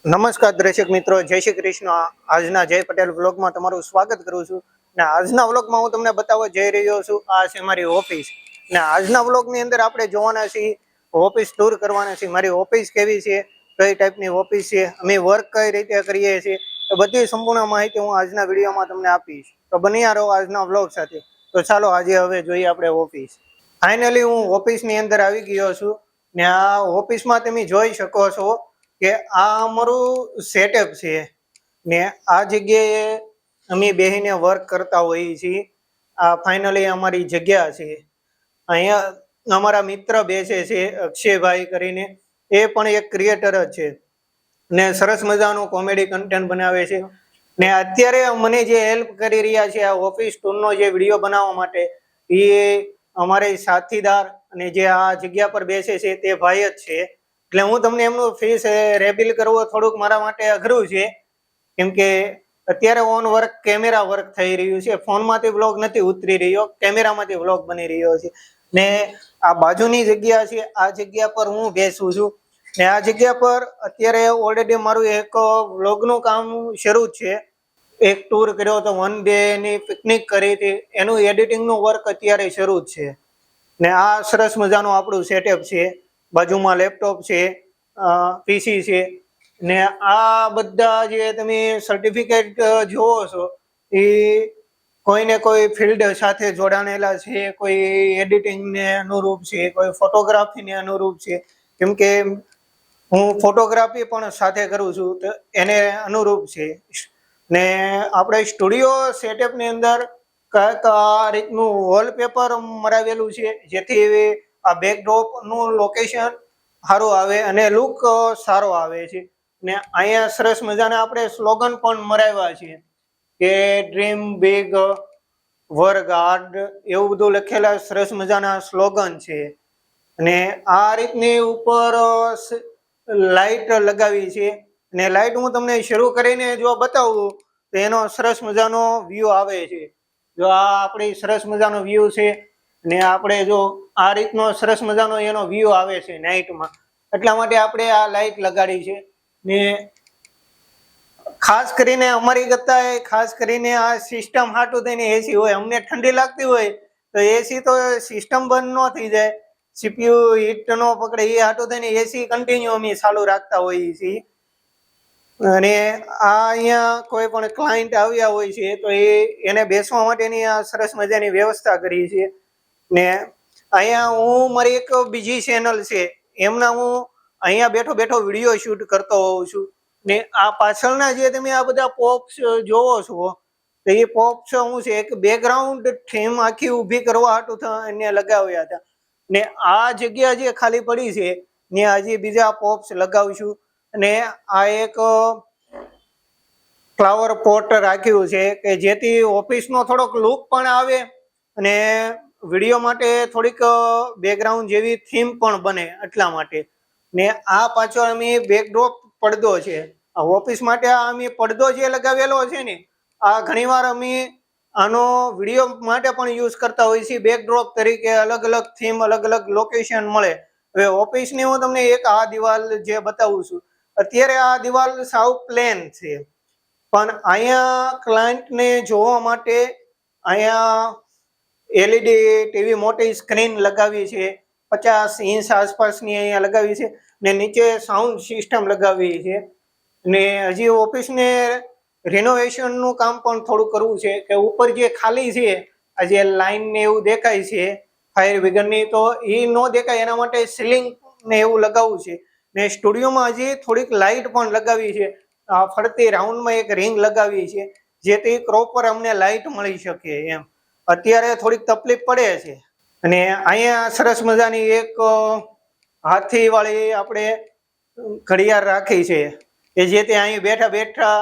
નમસ્કાર દર્શક મિત્રો, જય શ્રી કૃષ્ણ। આજના જય પટેલ વ્લોગમાં તમારું સ્વાગત કરું છું ને આજના વ્લોગમાં હું તમને બતાવવા જઈ રહ્યો છું આ છે મારી ઓફિસ ને આજના વ્લોગની અંદર આપણે જોવાના છીએ ઓફિસ ટૂર કરવાના છીએ। મારી ઓફિસ કેવી છે, કઈ ટાઈપની ઓફિસ છે, અમે વર્ક કઈ રીતે કરીએ છીએ, તો બધી સંપૂર્ણ માહિતી હું આજના વિડીયોમાં તમને આપીશ। તો બન્યા રહો આજના વ્લોગ સાથે। તો ચાલો આજે હવે જોઈએ આપણે ઓફિસ। ફાઇનલી હું ઓફિસની અંદર આવી ગયો છું ને આ ઓફિસમાં તમે જોઈ શકો છો કે આ અમારું સેટઅપ છે ને આ જગ્યાએ અમે બેહીને વર્ક કરતા હોઈએ છીએ। આ ફાઇનલી અમારી જગ્યા છે। અહીંયા અમારા મિત્ર બેસે છે અક્ષયભાઈ કરીને, એ પણ એક ક્રિએટર જ છે ને સરસ મજાનું કોમેડી કન્ટેન્ટ બનાવે છે ને અત્યારે મને જે હેલ્પ કરી રહ્યા છે આ ઓફિસ ટૂરનો જે વિડીયો બનાવવા માટે, એ અમારે સાથીદાર અને જે આ જગ્યા પર બેસે છે તે ભાઈ જ છે। એટલે હું તમને એમનું ફેસ રેબિલ કરવો થોડુંક મારા માટે અઘરું છે, કેમ કે અત્યારે ઓન વર્ક કેમેરા વર્ક થઈ રહ્યું છે, ફોનમાંથી વ્લોગ નથી ઉતરી રહ્યો, કેમેરામાંથી વ્લોગ બની રહ્યો છે। ને આ બાજુની જગ્યા છે, આ જગ્યા પર હું બેસું છું ને આ જગ્યા પર અત્યારે ઓલરેડી મારું એક વ્લોગનું કામ શરૂ છે। એક ટૂર કર્યો તો 1 ડે ની પિકનિક કરી હતી, એનું એડિટિંગનું વર્ક અત્યારે શરૂ જ છે ને આ સરસ મજાનું આપણું સેટઅપ છે। બાજુમાં લેપટોપ છે, પીસી છે ને આ બધા જે તમે સર્ટિફિકેટ જોવો છો એ કોઈને કોઈ ફિલ્ડ સાથે જોડાણેલા છે, કોઈ એડિટિંગને અનુરૂપ છે, કોઈ ફોટોગ્રાફીને અનુરૂપ છે, કેમ કે હું ફોટોગ્રાફી પણ સાથે કરું છું તો એને અનુરૂપ છે। ને આપણે સ્ટુડિયો સેટઅપની અંદર કંઈક આ રીતનું વોલપેપર મરાવેલું છે, જેથી આ બેકડ્રોપનું લોકેશન સારું આવે અને લુક સારો આવે છે। ને અહીંયા સરસ મજાના આપણે સ્લોગન પણ મરાવ્યા છે કે ડ્રીમ બિગ વર્ક હાર્ડ, એવું બધું લખેલા સરસ મજાના સ્લોગન છે। અને આ રીતની ઉપર લાઈટ લગાવી છે ને લાઈટ હું તમને શરૂ કરીને જો બતાવું તો એનો સરસ મજાનો વ્યૂ આવે છે। જો આ આપણી સરસ મજાનો વ્યૂ છે ને આપણે જો આ રીતનો સરસ મજાનો એનો વ્યૂ આવે છે નાઇટમાં, એટલા માટે આપણે આ લાઈટ લગાડી છે। ને ખાસ કરીને અમારી કરતા ખાસ કરીને આ સિસ્ટમ હાટું થઈને એસી હોય, અમને ઠંડી લાગતી હોય તો એસી તો સિસ્ટમ બંધ ન થઈ જાય, સીપીયુ હીટ ન પકડે, એ હાટું થઈને એસી કન્ટિન્યુ અમે ચાલુ રાખતા હોઈએ છીએ। અને આ અહીંયા કોઈ પણ ક્લાયન્ટ આવ્યા હોય છે તો એને બેસવા માટેની આ સરસ મજાની વ્યવસ્થા કરી છે। ને અહીંયા હું મારી એક બીજી ચેનલ છે એમના હું અહીંયા બેઠો બેઠો વિડીયો શૂટ કરતો હોઉં છું ને આ પાછળના જે તમે આ બધા પોપ્સ જોવો છો તો એ પોપ્સ હું છે એક બેકગ્રાઉન્ડ થીમ આખી ઊભી કરવા હાટું એને લગાવ્યા હતા ને આ જગ્યા જે ખાલી પડી છે ને હજી બીજા પોપ્સ લગાવશું। અને આ એક ફ્લાવર પોટ રાખ્યું છે કે જેથી ઓફિસનો થોડોક લુક પણ આવે અને વિડીયો માટે થોડીક બેકગ્રાઉન્ડ જેવી થીમ પણ બને, એટલા માટે। ને આ પાછળ અમે બેકડ્રોપ પડદો છે, આ ઓફિસ માટે આ અમે પડદો જે લગાવેલો છે ને આ ઘણીવાર અમે આનો વિડીયો માટે પણ યુઝ કરતા હોઈએ છીએ, બેકડ્રોપ તરીકે અલગ અલગ થીમ, અલગ અલગ લોકેશન મળે। હવે ઓફિસની હું તમને એક આ દિવાલ જે બતાવું છું, અત્યારે આ દિવાલ સાવ પ્લેન છે, પણ અહીંયા ક્લાયન્ટને જોવા માટે અહીંયા એલઈડી ટીવી મોટી સ્ક્રીન લગાવી છે, 50 ઇંચ આસપાસની અહીંયા લગાવી છે ને નીચે સાઉન્ડ સિસ્ટમ લગાવી છે। ને હજી ઓફિસને રિનોવેશનનું કામ પણ થોડું કરવું છે કે ઉપર જે ખાલી છે આ જે લાઈન ને એવું દેખાય છે ફાયર બ્રિગેડની, તો એ ન દેખાય એના માટે સીલિંગ ને એવું લગાવવું છે। ને સ્ટુડિયોમાં હજી થોડીક લાઇટ પણ લગાવી છે, આ ફરતી રાઉન્ડમાં એક રિંગ લગાવી છે જેથી પ્રોપર અમને લાઇટ મળી શકે એમ। અત્યારે થોડીક તકલીફ પડે છે। અને અહીંયા સરસ મજાની એક હાથી વાળી આપણે ઘડિયાળ રાખી છે કે જેથી અહીં બેઠા બેઠા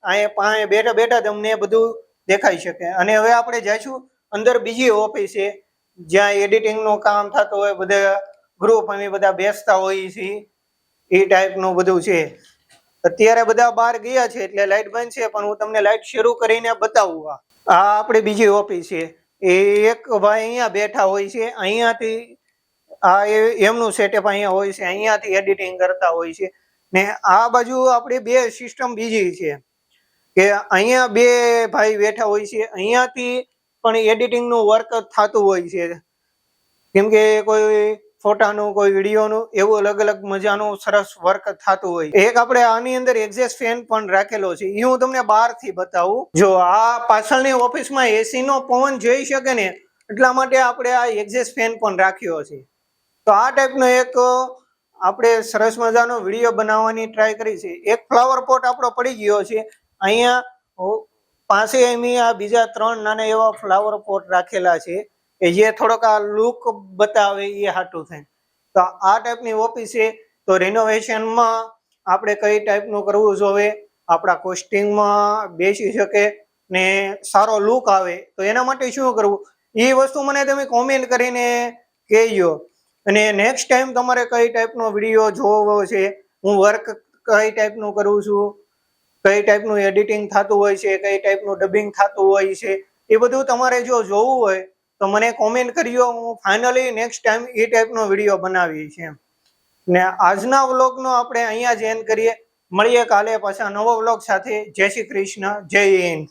અહીંયા બેઠા બેઠા તમને બધું દેખાઈ શકે। અને હવે આપણે જઈશું અંદર બીજી ઓફિસ છે જ્યાં એડિટિંગનું કામ થતું હોય, બધા ગ્રુપ અમે બધા બેસતા હોઈએ છીએ, એ ટાઈપનું બધું છે। અત્યારે બધા બહાર ગયા છે એટલે લાઈટ બંધ છે, પણ હું તમને લાઈટ શરૂ કરીને બતાવું। આ આપણી બીજી ઓફિસ છે, એ એક ભાઈ અહીંયા બેઠા હોય છે, અહીંયાથી આ એમનું સેટઅપ અહીંયા હોય છે, અહીંયાથી એડિટિંગ કરતા હોય છે ને આ બાજુ આપણી બે સિસ્ટમ બીજી છે કે અહીંયા બે ભાઈ બેઠા હોય છે, અહીંયાથી પણ એડિટિંગનું વર્ક થતું હોય છે, કેમ કે કોઈ ફોટાનું કોઈ વિડીયોનું એવું અલગ અલગ મજાનું સરસ વર્ક થતું હોય. એક આપણે આની અંદર એક્ઝેસ્ટ ફેન પણ રાખેલો છે, એ હું તમને બહારથી બતાવું. જો આ પાછળની ઓફિસમાં એસી નો પવન જઈ શકે ને એટલા માટે આપણે આ એક્ઝેસ્ટ ફેન પણ રાખ્યો છે. તો આ ટાઈપનો એક આપણે સરસ મજાનો વિડીયો બનાવવાની ટ્રાય કરી છે. એક ફ્લાવર પોટ આપણો પડી ગયો છે, અહીંયા પાસે આ બીજા 3 નાના એવા ફ્લાવર પોટ રાખેલા છે કે જે થોડોક આ લુક બતાવે એ હાટું થાય. તો આ ટાઈપની ઓફિસ છે. તો રિનોવેશનમાં આપણે કઈ ટાઈપનું કરવું જોઈએ, આપણા કોસ્ટિંગમાં બેસી શકે ને સારો લુક આવે, તો એના માટે શું કરવું એ વસ્તુ મને તમે કોમેન્ટ કરીને કહેજો. અને નેક્સ્ટ ટાઈમ તમારે કઈ ટાઈપનો વિડીયો જોવો છે, હું વર્ક કઈ ટાઈપનું કરું છું, કઈ ટાઈપનું એડિટિંગ થતું હોય છે, કઈ ટાઈપનું ડબિંગ થતું હોય છે, એ બધું તમારે જો જોવું હોય તો મને કોમેન્ટ કરજો. હું ફાઇનલી નેક્સ્ટ ટાઈમ એ ટાઈપનો વિડીયો બનાવી છે. ને આજના વ્લોગનો આપણે અહીંયા જ એન્ડ કરીએ. મળીએ કાલે પાછા નવો વ્લોગ સાથે. જય શ્રી કૃષ્ણ, જય હિન્દ.